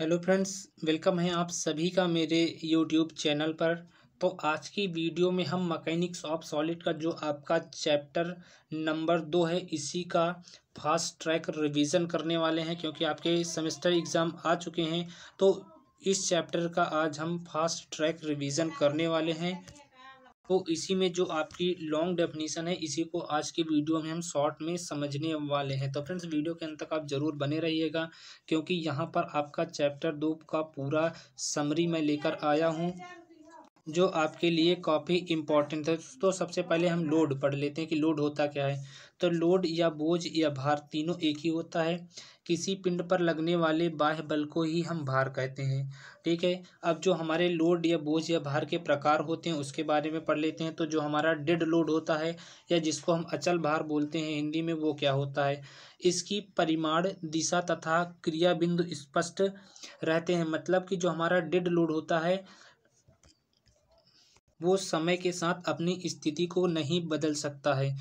Hello friends, welcome है आप सभी का मेरे यूट्यूब चैनल पर। तो आज की वीडियो में हम मैकेनिक्स ऑफ सॉलिड का जो आपका चैप्टर नंबर 2 है, इसी का फास्ट ट्रैक रिवीजन करने वाले हैं, क्योंकि आपके सेमेस्टर एग्ज़ाम आ चुके हैं। तो इस चैप्टर का आज हम फास्ट ट्रैक रिवीजन करने वाले हैं। तो इसी में जो आपकी लॉन्ग डेफिनेशन है, इसी को आज की वीडियो में हम शॉर्ट में समझने वाले हैं। तो फ्रेंड्स, वीडियो के अंत तक आप ज़रूर बने रहिएगा, क्योंकि यहाँ पर आपका चैप्टर 2 का पूरा समरी मैं लेकर आया हूँ, जो आपके लिए काफ़ी इम्पोर्टेंट है। तो सबसे पहले हम लोड पढ़ लेते हैं कि लोड होता क्या है। तो लोड या बोझ या भार तीनों एक ही होता है। किसी पिंड पर लगने वाले बाह्य बल को ही हम भार कहते हैं। ठीक है। अब जो हमारे लोड या बोझ या भार के प्रकार होते हैं, उसके बारे में पढ़ लेते हैं। तो जो हमारा डेड लोड होता है, या जिसको हम अचल भार बोलते हैं हिंदी में, वो क्या होता है। इसकी परिमाण, दिशा तथा क्रिया बिंदु स्पष्ट रहते हैं। मतलब कि जो हमारा डेड लोड होता है, वो समय के साथ अपनी स्थिति को नहीं बदल सकता है,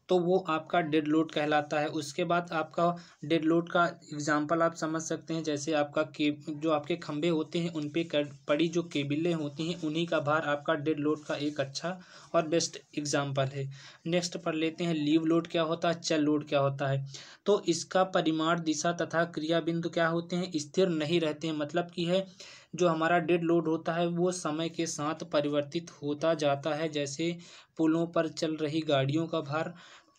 तो वो आपका डेड लोड कहलाता है। उसके बाद आपका डेड लोड का एग्जांपल आप समझ सकते हैं, जैसे आपका जो आपके खंभे होते हैं, उन पे पड़ी जो केबिलें होती हैं, उन्हीं का भार आपका डेड लोड का एक अच्छा और बेस्ट एग्जांपल है। नेक्स्ट पढ़ लेते हैं लीव लोड क्या होता है, चल लोड क्या होता है। तो इसका परिमाण, दिशा तथा क्रिया बिंदु क्या होते हैं, स्थिर नहीं रहते हैं। मतलब कि है, जो हमारा डेड लोड होता है वो समय के साथ परिवर्तित होता जाता है। जैसे पुलों पर चल रही गाड़ियों का भार,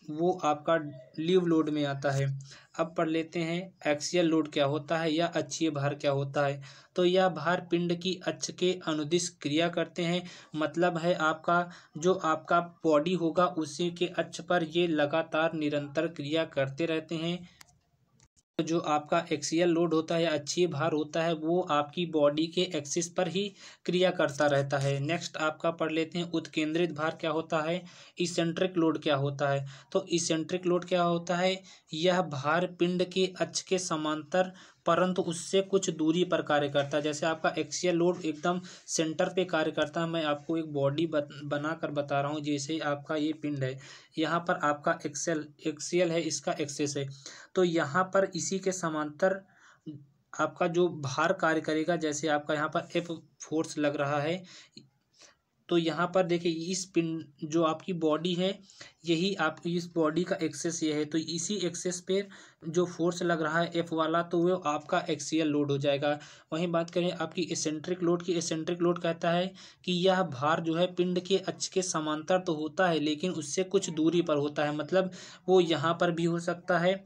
वो आपका लीव लोड में आता है। अब पढ़ लेते हैं एक्सियल लोड क्या होता है, या अक्षीय भार क्या होता है। तो यह भार पिंड की अक्ष के अनुदिश क्रिया करते हैं। मतलब है, आपका जो आपका बॉडी होगा, उसी के अक्ष पर ये लगातार निरंतर क्रिया करते रहते हैं। तो जो आपका एक्सियल लोड होता है या अक्षीय भार होता है, वो आपकी बॉडी के एक्सिस पर ही क्रिया करता रहता है। नेक्स्ट आपका पढ़ लेते हैं उत्केंद्रित भार क्या होता है, इसेंट्रिक लोड क्या होता है। तो इसेंट्रिक लोड क्या होता है, यह भार पिंड के अक्ष के समांतर परंतु उससे कुछ दूरी पर कार्य करता है। जैसे आपका एक्सियल लोड एकदम सेंटर पे कार्य करता है। मैं आपको एक बॉडी बना कर बता रहा हूँ। जैसे आपका ये पिंड है, यहाँ पर आपका एक्सियल है, इसका एक्सिस है। तो यहाँ पर इसी के समांतर आपका जो भार कार्य करेगा। जैसे आपका यहाँ पर एफ फोर्स लग रहा है, तो यहाँ पर देखिए, इस पिन जो आपकी बॉडी है, यही आप इस बॉडी का एक्सेस ये है। तो इसी एक्सेस पे जो फोर्स लग रहा है एफ वाला, तो वो आपका एक्सियल लोड हो जाएगा। वहीं बात करें आपकी एसेंट्रिक लोड की, एसेंट्रिक लोड कहता है कि यह भार जो है पिंड के अक्ष के समांतर तो होता है, लेकिन उससे कुछ दूरी पर होता है। मतलब वो यहाँ पर भी हो सकता है,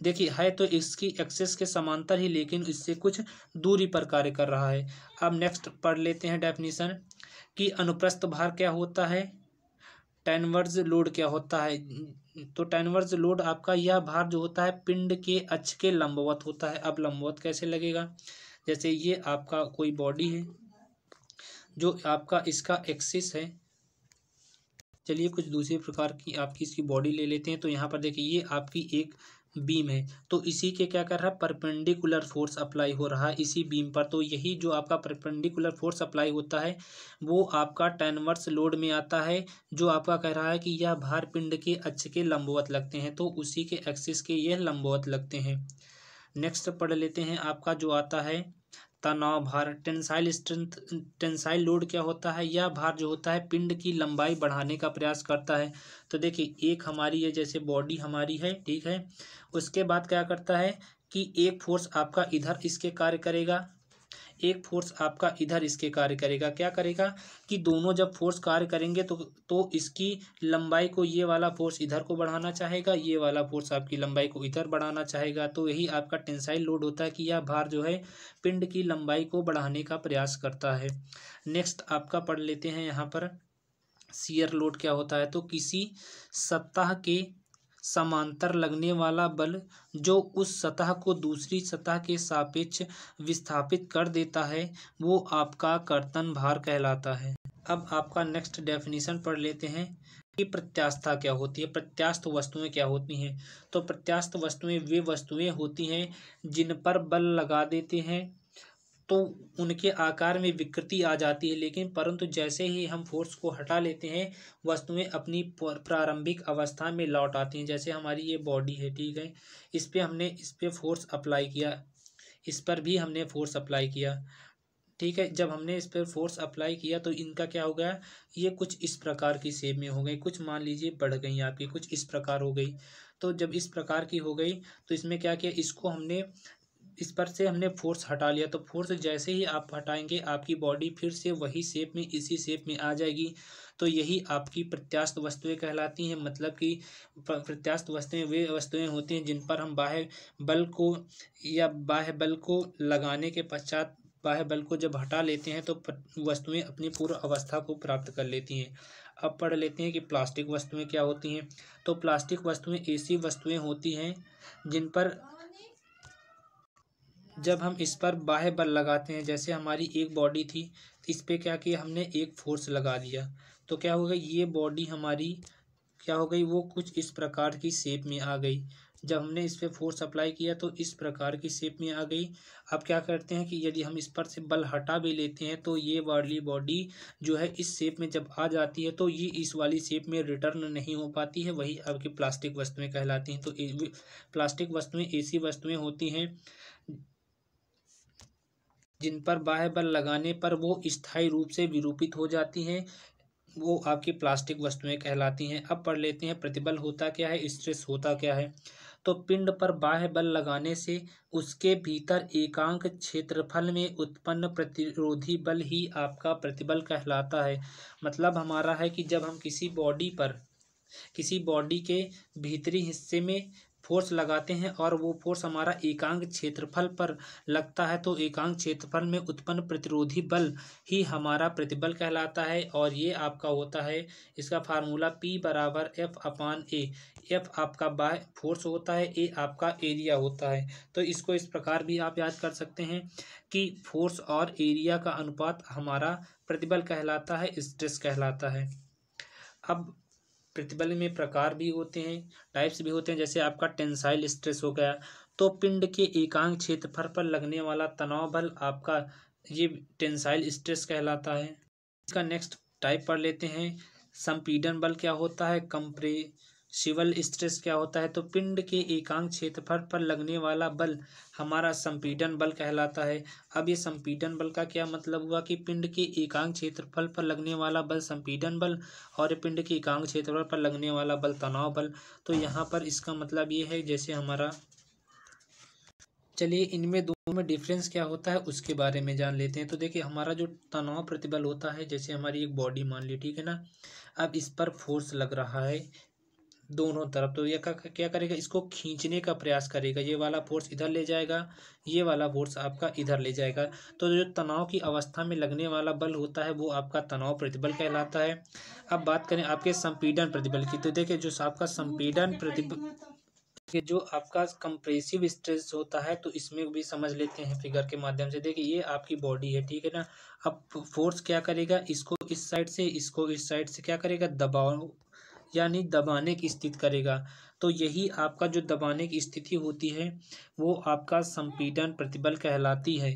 देखिए है तो इसकी एक्सेस के समांतर ही, लेकिन इससे कुछ दूरी पर कार्य कर रहा है। अब नेक्स्ट पढ़ लेते हैं डेफिनेशन कि अनुप्रस्थ भार क्या होता है, टेनवर्स लोड क्या होता है। तो टेनवर्स लोड आपका यह भार जो होता है पिंड के अक्ष के लंबवत होता है। अब लंबवत कैसे लगेगा, जैसे ये आपका कोई बॉडी है, जो आपका इसका एक्सिस है। चलिए कुछ दूसरे प्रकार की आपकी इसकी बॉडी ले लेते हैं। तो यहाँ पर देखिए, ये आपकी एक बीम है, तो इसी के क्या कर रहा है, परपेंडिकुलर फोर्स अप्लाई हो रहा है इसी बीम पर। तो यही जो आपका परपेंडिकुलर फोर्स अप्लाई होता है, वो आपका टेनवर्स लोड में आता है, जो आपका कह रहा है कि यह भार पिंड के अक्ष के लंबवत लगते हैं। तो उसी के एक्सिस के ये लंबवत लगते हैं। नेक्स्ट पढ़ लेते हैं आपका जो आता है तनाव भार, टेंसाइल स्ट्रेंथ। टेंसाइल लोड क्या होता है, यह भार जो होता है पिंड की लंबाई बढ़ाने का प्रयास करता है। तो देखिए, एक हमारी है, जैसे बॉडी हमारी है, ठीक है। उसके बाद क्या करता है कि एक फोर्स आपका इधर इसके कार्य करेगा, एक फोर्स आपका इधर इसके कार्य करेगा। क्या करेगा कि दोनों जब फोर्स कार्य करेंगे, तो इसकी लंबाई को ये वाला फोर्स इधर को बढ़ाना चाहेगा, ये वाला फोर्स आपकी लंबाई को इधर बढ़ाना चाहेगा। तो यही आपका टेंसाइल लोड होता है कि यह भार जो है पिंड की लंबाई को बढ़ाने का प्रयास करता है। नेक्स्ट आपका पढ़ लेते हैं यहाँ पर शियर लोड क्या होता है। तो किसी सतह के समांतर लगने वाला बल जो उस सतह को दूसरी सतह के सापेक्ष विस्थापित कर देता है, वो आपका कर्तन भार कहलाता है। अब आपका नेक्स्ट डेफिनेशन पढ़ लेते हैं कि प्रत्यास्थ क्या होती है, प्रत्यास्थ वस्तुएं क्या होती हैं। तो प्रत्यास्थ वस्तुएं वे वस्तुएं होती हैं जिन पर बल लगा देते हैं, तो उनके आकार में विकृति आ जाती है, लेकिन परंतु जैसे ही हम फोर्स को हटा लेते हैं, वस्तुएं अपनी प्रारंभिक अवस्था में लौट आती हैं। जैसे हमारी ये बॉडी है, ठीक है, इस पे हमने फोर्स अप्लाई किया, इस पर भी हमने फोर्स अप्लाई किया, ठीक है। जब हमने इस पर फोर्स अप्लाई किया तो इनका क्या हो गया, ये कुछ इस प्रकार की शेप में हो गई, कुछ मान लीजिए बढ़ गई आपकी, कुछ इस प्रकार हो गई। तो जब इस प्रकार की हो गई तो इसमें क्या किया, इसको हमने इस पर से हमने फोर्स हटा लिया। तो फोर्स जैसे ही आप हटाएंगे आपकी बॉडी फिर से वही शेप में, इसी शेप में आ जाएगी। तो यही आपकी प्रत्यास्थ वस्तुएं कहलाती हैं। मतलब कि प्रत्यास्थ वस्तुएं वे वस्तुएं होती हैं जिन पर हम बाह्य बल को या बाह्य बल को लगाने के पश्चात बाह्य बल को जब हटा लेते हैं तो वस्तुएं अपनी पूर्व अवस्था को प्राप्त कर लेती हैं। अब पढ़ लेते हैं कि प्लास्टिक वस्तुएं क्या होती हैं। तो प्लास्टिक वस्तुएं ऐसी वस्तुएं होती हैं जिन पर जब हम इस पर बाह्य बल लगाते हैं, जैसे हमारी एक बॉडी थी, इस पे क्या किया हमने, एक फोर्स लगा दिया। तो क्या हो गई, ये बॉडी हमारी क्या हो गई, वो कुछ इस प्रकार की शेप में आ गई। जब हमने इस पे फोर्स अप्लाई किया तो इस प्रकार की शेप में आ गई। अब क्या करते हैं कि यदि हम इस पर से बल हटा भी लेते हैं तो ये वाली बॉडी जो है इस शेप में जब आ जाती है तो ये इस वाली शेप में रिटर्न नहीं हो पाती है, वही आपकी प्लास्टिक वस्तुएं कहलाती हैं। तो प्लास्टिक वस्तुएं ऐसी वस्तुएं होती हैं जिन पर बाह्य बल लगाने पर वो स्थायी रूप से विरूपित हो जाती हैं, वो आपकी प्लास्टिक वस्तुएं कहलाती हैं। अब पढ़ लेते हैं प्रतिबल होता क्या है, स्ट्रेस होता क्या है। तो पिंड पर बाह्य बल लगाने से उसके भीतर एकांक क्षेत्रफल में उत्पन्न प्रतिरोधी बल ही आपका प्रतिबल कहलाता है। मतलब हमारा है कि जब हम किसी बॉडी के भीतरी हिस्से में फोर्स लगाते हैं और वो फोर्स हमारा एकांक क्षेत्रफल पर लगता है तो एकांक क्षेत्रफल में उत्पन्न प्रतिरोधी बल ही हमारा प्रतिबल कहलाता है। और ये आपका होता है, इसका फार्मूला P बराबर F/A। एफ आपका बाह्य फोर्स होता है, ए आपका एरिया होता है। तो इसको इस प्रकार भी आप याद कर सकते हैं कि फोर्स और एरिया का अनुपात हमारा प्रतिबल कहलाता है, स्ट्रेस कहलाता है। अब प्रतिबल में प्रकार भी होते हैं, टाइप्स भी होते हैं। जैसे आपका टेंसाइल स्ट्रेस हो गया, तो पिंड के एकांक क्षेत्रफल पर लगने वाला तनाव बल आपका ये टेंसाइल स्ट्रेस कहलाता है। इसका नेक्स्ट टाइप पढ़ लेते हैं, संपीडन बल क्या होता है, कंप्रेसिबल स्ट्रेस क्या होता है। तो पिंड के एकांक क्षेत्रफल पर लगने वाला बल हमारा संपीडन बल कहलाता है। अब ये संपीडन बल का क्या मतलब हुआ कि पिंड के एकांक क्षेत्रफल पर लगने वाला बल संपीडन बल और पिंड के एकांक क्षेत्रफल पर लगने वाला बल तनाव बल। तो यहाँ पर इसका मतलब ये है, जैसे हमारा, चलिए इनमें दोनों में डिफरेंस क्या होता है उसके बारे में जान लेते हैं। तो देखिए हमारा जो तनाव प्रतिबल होता है, जैसे हमारी एक बॉडी मान ली, ठीक है ना। अब इस पर फोर्स लग रहा है दोनों तरफ, तो ये क्या करेगा, इसको खींचने का प्रयास करेगा। ये वाला फोर्स इधर ले जाएगा, ये वाला फोर्स आपका इधर ले जाएगा। तो जो तनाव की अवस्था में लगने वाला बल होता है वो आपका तनाव प्रतिबल कहलाता है। अब बात करें आपके संपीडन प्रतिबल की, तो देखिए जो आपका संपीडन प्रतिबल कि जो आपका कंप्रेसिव स्ट्रेस होता है, तो इसमें भी समझ लेते हैं फिगर के माध्यम से। देखिए ये आपकी बॉडी है, ठीक है ना। अब फोर्स क्या करेगा, इसको इस साइड से, इसको इस साइड से क्या करेगा, दबाव यानी दबाने की स्थिति करेगा। तो यही आपका जो दबाने की स्थिति होती है वो आपका संपीडन प्रतिबल कहलाती है।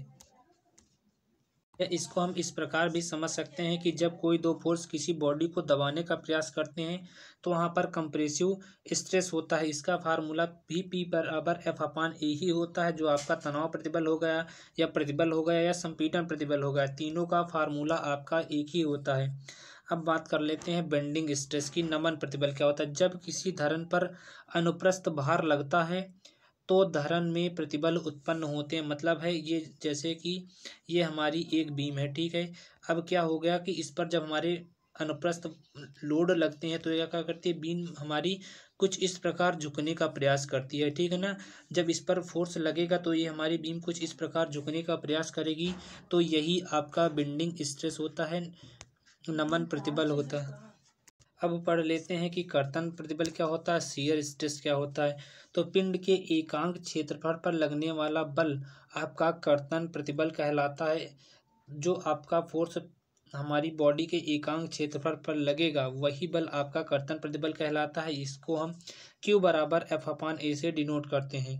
इसको हम इस प्रकार भी समझ सकते हैं कि जब कोई दो फोर्स किसी बॉडी को दबाने का प्रयास करते हैं तो वहाँ पर कंप्रेसिव स्ट्रेस होता है। इसका फार्मूला भी P बराबर F/A ही होता है, जो आपका तनाव प्रतिबल हो गया या प्रतिबल हो गया या संपीडन प्रतिबल हो गया, तीनों का फार्मूला आपका एक ही होता है। अब बात कर लेते हैं बेंडिंग स्ट्रेस की। नमन प्रतिबल क्या होता है, जब किसी धरन पर अनुप्रस्थ भार लगता है तो धरन में प्रतिबल उत्पन्न होते हैं। मतलब है ये, जैसे कि ये हमारी एक बीम है, ठीक है। अब क्या हो गया कि इस पर जब हमारे अनुप्रस्थ लोड लगते हैं तो ये क्या करती है, बीम हमारी कुछ इस प्रकार झुकने का प्रयास करती है, ठीक है ना। जब इस पर फोर्स लगेगा तो ये हमारी बीम कुछ इस प्रकार झुकने का प्रयास करेगी। तो यही आपका बेंडिंग स्ट्रेस होता है, नमन प्रतिबल होता है। अब पढ़ लेते हैं कि कर्तन प्रतिबल क्या होता है, शियर स्ट्रेस क्या होता है। तो पिंड के एकांक क्षेत्रफल पर लगने वाला बल आपका कर्तन प्रतिबल कहलाता है। जो आपका फोर्स हमारी बॉडी के एकांक क्षेत्रफल पर लगेगा वही बल आपका कर्तन प्रतिबल कहलाता है। इसको हम Q बराबर F/A से डिनोट करते हैं।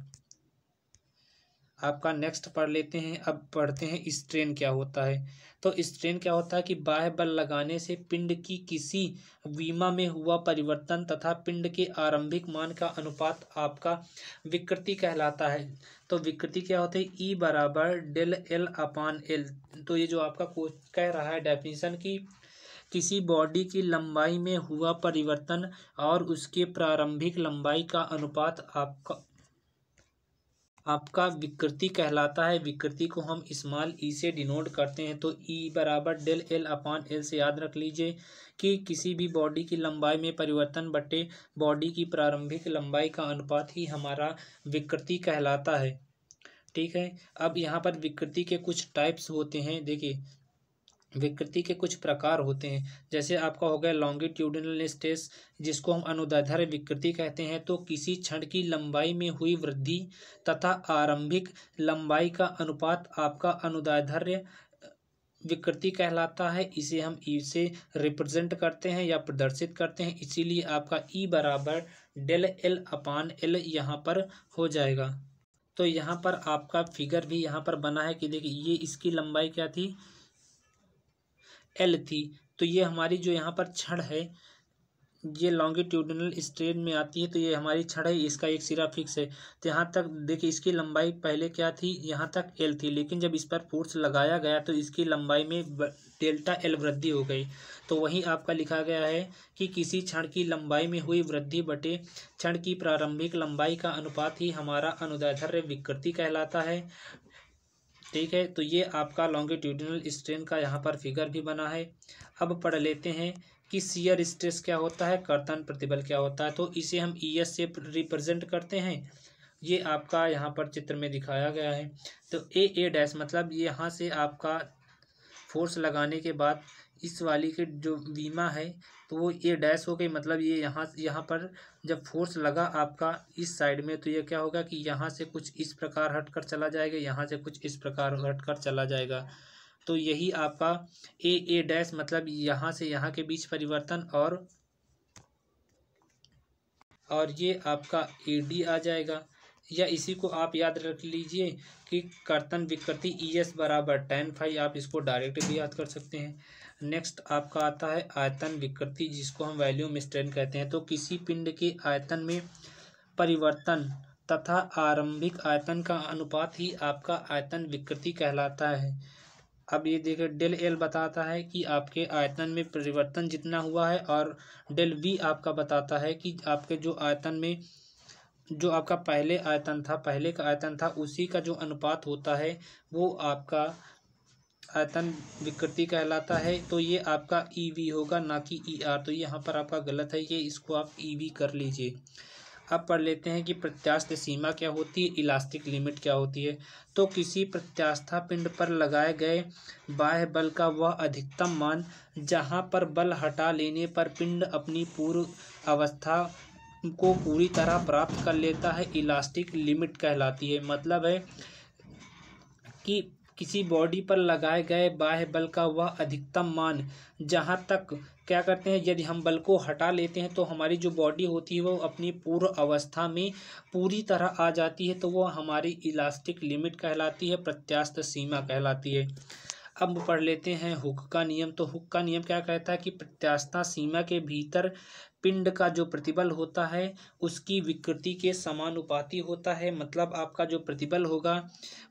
आपका नेक्स्ट पढ़ लेते हैं। अब पढ़ते हैं स्ट्रेन क्या होता है। तो स्ट्रेन क्या होता है कि बाह्य बल लगाने से पिंड की किसी विमा में हुआ परिवर्तन तथा पिंड के आरंभिक मान का अनुपात आपका विकृति कहलाता है। तो विकृति क्या होती है, ई बराबर डेल एल अपान एल। तो ये जो आपका कह रहा है डेफिनेशन की किसी बॉडी की लंबाई में हुआ परिवर्तन और उसके प्रारंभिक लंबाई का अनुपात आपका विकृति कहलाता है। विकृति को हम स्मॉल ई से डिनोट करते हैं। तो ई बराबर डेल एल अपान एल से याद रख लीजिए कि किसी भी बॉडी की लंबाई में परिवर्तन बटे बॉडी की प्रारंभिक लंबाई का अनुपात ही हमारा विकृति कहलाता है। ठीक है। अब यहाँ पर विकृति के कुछ टाइप्स होते हैं। देखिए विकृति के कुछ प्रकार होते हैं। जैसे आपका हो गया लॉन्गिट्यूडिनल स्ट्रेस, जिसको हम अनुदैर्ध्य विकृति कहते हैं। तो किसी क्षण की लंबाई में हुई वृद्धि तथा आरंभिक लंबाई का अनुपात आपका अनुदैर्ध्य विकृति कहलाता है। इसे हम ई से रिप्रेजेंट करते हैं या प्रदर्शित करते हैं। इसीलिए आपका ई बराबर डेल एल अपान एल यहाँ पर हो जाएगा। तो यहाँ पर आपका फिगर भी यहाँ पर बना है कि देखिए ये इसकी लंबाई क्या थी, एल थी। तो ये हमारी जो यहाँ पर छड़ है ये लॉन्गिट्यूडिनल स्ट्रेन में आती है। तो ये हमारी छड़ है, इसका एक सिरा फिक्स है। तो यहाँ तक देखिए इसकी लंबाई पहले क्या थी, यहाँ तक एल थी, लेकिन जब इस पर फोर्स लगाया गया तो इसकी लंबाई में डेल्टा एल वृद्धि हो गई। तो वहीं आपका लिखा गया है कि किसी क्षण की लंबाई में हुई वृद्धि बटे क्षण की प्रारंभिक लंबाई का अनुपात ही हमारा अनुदैर्ध्य विकृति कहलाता है। ठीक है। तो ये आपका लॉन्गिट्यूडिनल स्ट्रेन का यहाँ पर फिगर भी बना है। अब पढ़ लेते हैं कि शियर स्ट्रेस क्या होता है, कर्तन प्रतिबल क्या होता है। तो इसे हम ईएस से रिप्रेजेंट करते हैं। ये आपका यहाँ पर चित्र में दिखाया गया है। तो ए डैश मतलब यहाँ से आपका फोर्स लगाने के बाद इस वाली के जो बीमा है तो वो ए डैश हो गई। मतलब ये यहाँ पर जब फोर्स लगा आपका इस साइड में तो ये क्या होगा कि यहाँ से कुछ इस प्रकार हटकर चला जाएगा, यहाँ से कुछ इस प्रकार हटकर चला जाएगा। तो यही आपका ए डैश मतलब यहाँ से यहाँ के बीच परिवर्तन और ये आपका ए डी आ जाएगा। या इसी को आप याद रख लीजिए कि कर्तन विकृति ई एस बराबर tan फाई, आप इसको डायरेक्ट भी याद कर सकते हैं। नेक्स्ट आपका आता है आयतन विकृति, जिसको हम वॉल्यूम स्ट्रेन कहते हैं। तो किसी पिंड के आयतन में परिवर्तन तथा आरंभिक आयतन का अनुपात ही आपका आयतन विकृति कहलाता है। अब ये देखिए डेल एल बताता है कि आपके आयतन में परिवर्तन जितना हुआ है और डेल वी आपका बताता है कि आपके जो आयतन में जो आपका पहले का आयतन था उसी का जो अनुपात होता है वो आपका आयतन विकृति कहलाता है। तो ये आपका ई वी होगा ना कि ई आर। तो यहाँ पर आपका गलत है, ये इसको आप ई वी कर लीजिए। अब पढ़ लेते हैं कि प्रत्यास्थ सीमा क्या होती है, इलास्टिक लिमिट क्या होती है। तो किसी प्रत्यास्थ पिंड पर लगाए गए बाह्य बल का वह अधिकतम मान जहाँ पर बल हटा लेने पर पिंड अपनी पूर्व अवस्था को पूरी तरह प्राप्त कर लेता है, इलास्टिक लिमिट कहलाती है। मतलब है कि किसी बॉडी पर लगाए गए बाह्य बल का वह अधिकतम मान जहाँ तक क्या करते हैं, यदि हम बल को हटा लेते हैं तो हमारी जो बॉडी होती है वो अपनी पूर्व अवस्था में पूरी तरह आ जाती है। तो वो हमारी इलास्टिक लिमिट कहलाती है, प्रत्यास्थ सीमा कहलाती है। अब पढ़ लेते हैं हुक का नियम। तो हुक का नियम क्या कहता है कि प्रत्यास्थ सीमा के भीतर पिंड का जो प्रतिबल होता है उसकी विकृति के समानुपाती होता है। मतलब आपका जो प्रतिबल होगा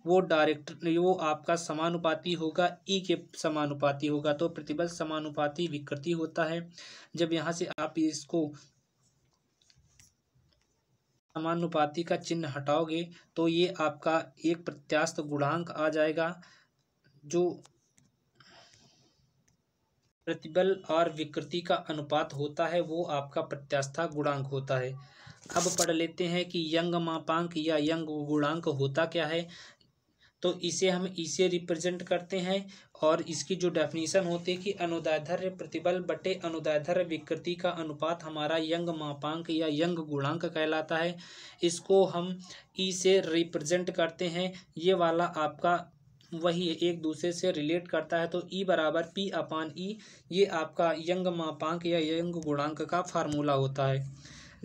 वो आपका समानुपाती होगा, ई के समानुपाती होगा। तो प्रतिबल समानुपाती विकृति होता है। जब यहाँ से आप इसको समानुपाती का चिन्ह हटाओगे तो ये आपका एक प्रत्यास्थ गुणांक आ जाएगा। जो प्रतिबल और विकृति का अनुपात होता है वो आपका प्रत्यास्थ गुणांक होता है। अब पढ़ लेते हैं कि यंग मापांक या यंग गुणांक होता क्या है। तो इसे हम इसे रिप्रेजेंट करते हैं और इसकी जो डेफिनेशन होती है कि अनुदैर्ध्य प्रतिबल बटे अनुदैर्ध्य विकृति का अनुपात हमारा यंग मापांक या यंग गुणांक कहलाता है। इसको हम ई से रिप्रेजेंट करते हैं। ये वाला आपका वही एक दूसरे से रिलेट करता है। तो ई बराबर पी अपान ई, ये आपका यंग मापांक या यंग गुणांक का फार्मूला होता है।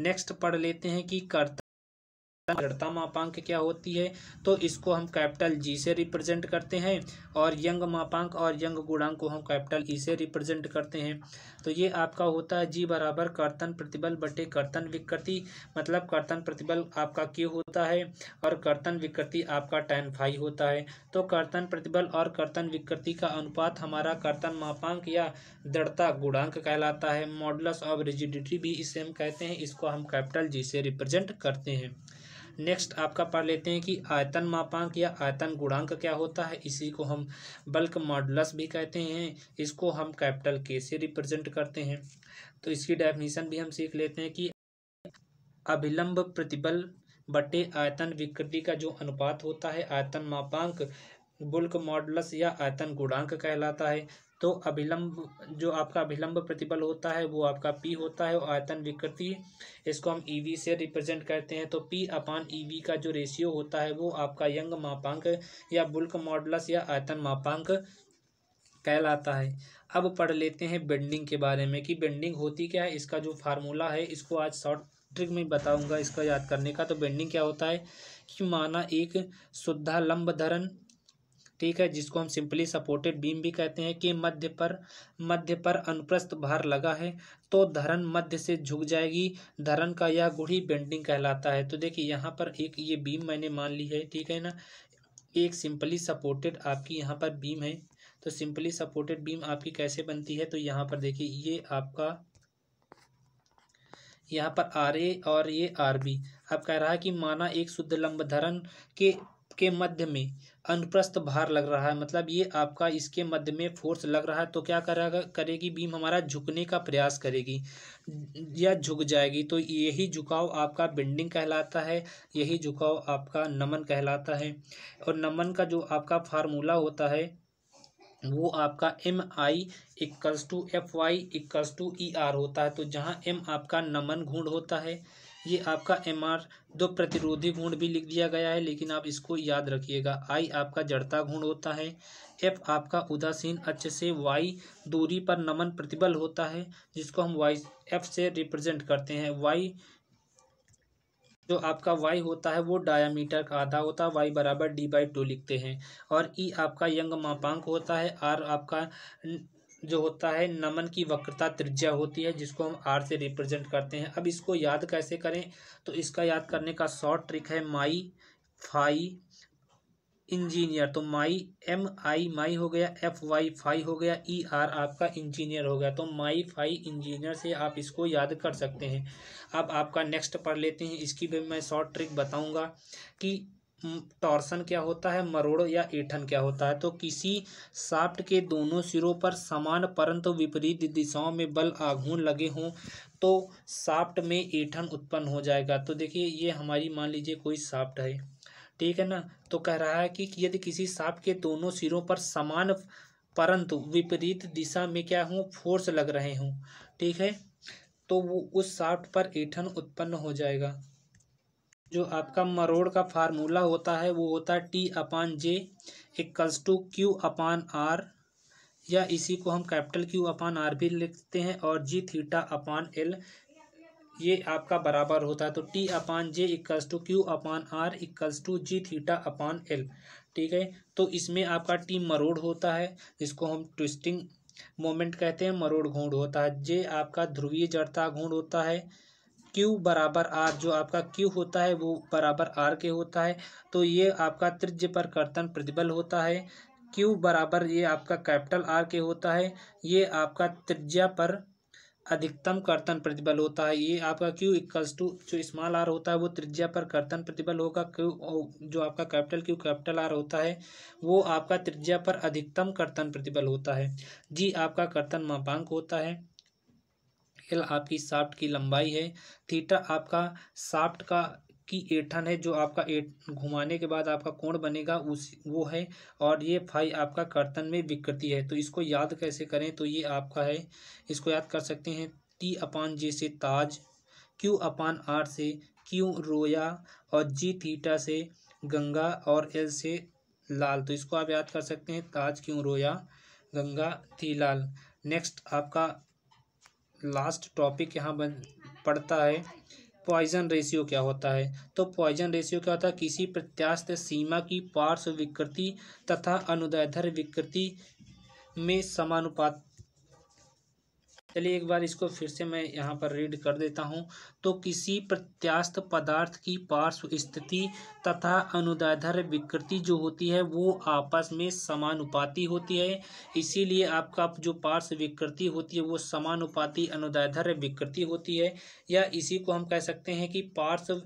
नेक्स्ट पढ़ लेते हैं कि कर्तन दृढ़ता मापांक क्या होती है, तो इसको हम कैपिटल जी से रिप्रेजेंट करते हैं, और यंग मापांक और यंग गुणांक को हम कैपिटल ई से रिप्रेजेंट करते हैं। तो ये आपका होता है जी बराबर कर्तन प्रतिबल बटे कर्तन विकृति, मतलब कर्तन प्रतिबल आपका क्यू होता है और कर्तन विकृति आपका tan फाई होता है। तो कर्तन प्रतिबल और कर्तन विकृति का अनुपात हमारा कर्तन मापांक या दृढ़ता गुणांक कहलाता है। मॉडुलस ऑफ रिजिडिटी भी इसे हम कहते हैं, इसको हम कैपिटल जी से रिप्रेजेंट करते हैं। नेक्स्ट आपका पढ़ लेते हैं कि आयतन मापांक या आयतन गुणांक क्या होता है। इसी को हम बल्क मॉडुलस भी कहते हैं, इसको हम कैपिटल के से रिप्रेजेंट करते हैं। तो इसकी डेफिनेशन भी हम सीख लेते हैं कि अभिलंब प्रतिबल बटे आयतन विकृति का जो अनुपात होता है आयतन मापांक बुल्क मॉडुलस या आयतन गुणांक कहलाता है। तो अभिलंब जो आपका अभिलंब प्रतिबल होता है वो आपका पी होता है, और आयतन विकृति इसको हम ईवी से रिप्रेजेंट करते हैं। तो पी अपान ईवी का जो रेशियो होता है वो आपका यंग मापांक या बुल्क मॉडुलस या आयतन मापांक कहलाता है। अब पढ़ लेते हैं बेंडिंग के बारे में कि बेंडिंग होती क्या है, इसका जो फार्मूला है इसको आज शॉर्ट ट्रिक में बताऊंगा इसका याद करने का। तो बेंडिंग क्या होता है कि माना एक शुद्धा लंब धरण, ठीक है, जिसको हम सिंपली सपोर्टेड बीम भी कहते हैं, कि मध्य पर अनुप्रस्थ भार लगा है तो धरण मध्य से झुक जाएगी। धरण का यह गुण ही बेंडिंग कहलाता है। तो देखिए यहाँ पर एक ये बीम मैंने मान ली है, ठीक है ना, एक सिंपली सपोर्टेड आपकी यहाँ पर बीम है। तो सिंपली सपोर्टेड बीम आपकी कैसे बनती है, तो यहाँ पर देखिए ये आपका यहाँ पर आर ए और ये आर बी। अब कह रहा है कि माना एक शुद्ध लंब धरण के मध्य में अनुप्रस्थ भार लग रहा है, मतलब ये आपका इसके मध्य में फोर्स लग रहा है, तो क्या करेगी बीम हमारा झुकने का प्रयास करेगी या झुक जाएगी। तो यही झुकाव आपका बेंडिंग कहलाता है, यही झुकाव आपका नमन कहलाता है। और नमन का जो आपका फार्मूला होता है वो आपका M I equals to F Y equals to E R होता है। तो जहाँ एम आपका नमन गुण होता है, ये आपका एम आर दो प्रतिरोधी गुण भी लिख दिया गया है, लेकिन आप इसको याद रखिएगा। आई आपका जड़ता गुण होता है, एफ आपका उदासीन अक्ष से वाई दूरी पर नमन प्रतिबल होता है, जिसको हम वाई एफ से रिप्रेजेंट करते हैं। वाई जो आपका y होता है वो डायामीटर का आधा होता है, y बराबर d/2 लिखते हैं। और e आपका यंग मापांक होता है, r आपका जो होता है नमन की वक्रता त्रिज्या होती है, जिसको हम r से रिप्रेजेंट करते हैं। अब इसको याद कैसे करें, तो इसका याद करने का शॉर्ट ट्रिक है माई फाई इंजीनियर। तो माई एम आई माई हो गया, एफ वाई फाई हो गया, ई आर आपका इंजीनियर हो गया। तो माई फाई इंजीनियर से आप इसको याद कर सकते हैं। अब आपका नेक्स्ट पढ़ लेते हैं, इसकी भी मैं शॉर्ट ट्रिक बताऊंगा कि टॉर्सन क्या होता है, मरोड़ या ऐंठन क्या होता है। तो किसी शाफ्ट के दोनों सिरों पर समान परंतु विपरीत दिशाओं में बल आघूर्ण लगे हों तो शाफ्ट में ऐंठन उत्पन्न हो जाएगा। तो देखिए ये हमारी मान लीजिए कोई शाफ्ट है, ठीक है ना। तो कह रहा है कि यदि किसी शाफ्ट के दोनों सिरों पर समान परंतु विपरीत दिशा में क्या हो फोर्स लग रहे हों, ठीक है, तो वो उस शाफ्ट पर ऐंठन उत्पन्न हो जाएगा। जो आपका मरोड़ का फार्मूला होता है वो होता है T/J इक्वल्स टू Q/R, या इसी को हम कैपिटल Q/R भी लिखते हैं, और G(θ/L) ये आपका बराबर होता है। तो T/J equals to Q/R equals to G(θ/L), ठीक है। तो इसमें आपका T मरोड़ होता है, जिसको हम ट्विस्टिंग मोमेंट कहते हैं, मरोड़ घूर्ण होता है। J आपका ध्रुवीय जड़ता घूर्ण होता है। Q बराबर R, जो आपका Q होता है वो बराबर R के होता है। तो ये आपका त्रिज्य पर कर्तन प्रतिबल होता है। Q बराबर ये आपका कैपिटल R के होता है, ये आपका त्रिज्या पर अधिकतम कर्तन प्रतिबल होता है। ये आपका Q इक्वल्स टू जो स्मॉल r होता है वो त्रिज्या पर कर्तन प्रतिबल होगा। Q जो आपका कैपिटल Q कैपिटल R होता है वो आपका त्रिज्या पर अधिकतम कर्तन प्रतिबल होता है। G आपका कर्तन मापांक होता है। L आपकी शाफ्ट की लंबाई है। थीटा आपका शाफ्ट का की ऐंठन है, जो आपका घुमाने के बाद आपका कोण बनेगा उस वो है। और ये फाई आपका कर्तन में विकृति है। तो इसको याद कैसे करें, तो ये आपका है, इसको याद कर सकते हैं T/J से ताज, Q/R से क्यू रोया, और G(θ) से गंगा, और L से लाल। तो इसको आप याद कर सकते हैं ताज क्यों रोया गंगा थी लाल। नेक्स्ट आपका लास्ट टॉपिक यहाँ पड़ता है पॉइजन रेशियो क्या होता है? तो पॉइजन रेशियो क्या होता है? किसी प्रत्यास्थ सीमा की पार्श्व विकृति तथा अनुदैर्ध्य विकृति में समानुपात। चलिए एक बार इसको फिर से मैं यहाँ पर रीड कर देता हूँ। तो किसी प्रत्यास्थ पदार्थ की पार्श्व स्थिति तथा अनुदैर्ध्य विकृति जो होती है वो आपस में समानुपाती होती है। इसीलिए आपका जो पार्श्व विकृति होती है वो समानुपाती अनुदैर्ध्य विकृति होती है, या इसी को हम कह सकते हैं कि पार्श्व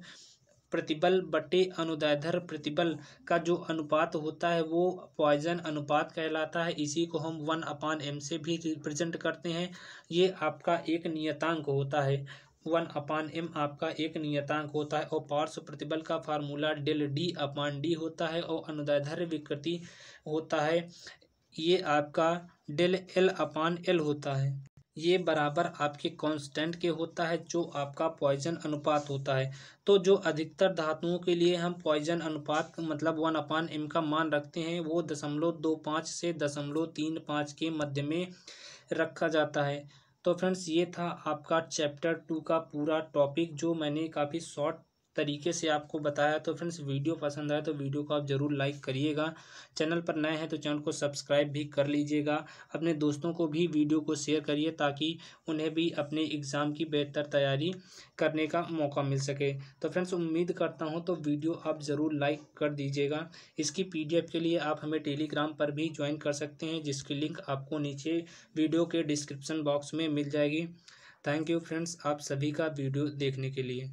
प्रतिबल बटे अनुदैर्ध्य प्रतिबल का जो अनुपात होता है वो पॉइजन अनुपात कहलाता है। इसी को हम 1/m से भी रिप्रेजेंट करते हैं। ये आपका एक नियतांक होता है। 1/m आपका एक नियतांक होता है और पार्श्व प्रतिबल का फार्मूला डेल D/D होता है और अनुदैर्ध्य विकृति होता है ये आपका डेल L/L होता है। ये बराबर आपके कांस्टेंट के होता है जो आपका पॉइजन अनुपात होता है। तो जो अधिकतर धातुओं के लिए हम पॉइजन अनुपात मतलब 1/m का मान रखते हैं वो 0.25 से 0.35 के मध्य में रखा जाता है। तो फ्रेंड्स ये था आपका चैप्टर 2 का पूरा टॉपिक जो मैंने काफ़ी शॉर्ट तरीके से आपको बताया। तो फ्रेंड्स वीडियो पसंद आया तो वीडियो को आप ज़रूर लाइक करिएगा। चैनल पर नए हैं तो चैनल को सब्सक्राइब भी कर लीजिएगा। अपने दोस्तों को भी वीडियो को शेयर करिए ताकि उन्हें भी अपने एग्ज़ाम की बेहतर तैयारी करने का मौका मिल सके। तो फ्रेंड्स उम्मीद करता हूँ तो वीडियो आप ज़रूर लाइक कर दीजिएगा। इसकी PDF के लिए आप हमें टेलीग्राम पर भी ज्वाइन कर सकते हैं जिसकी लिंक आपको नीचे वीडियो के डिस्क्रिप्शन बॉक्स में मिल जाएगी। थैंक यू फ्रेंड्स आप सभी का वीडियो देखने के लिए।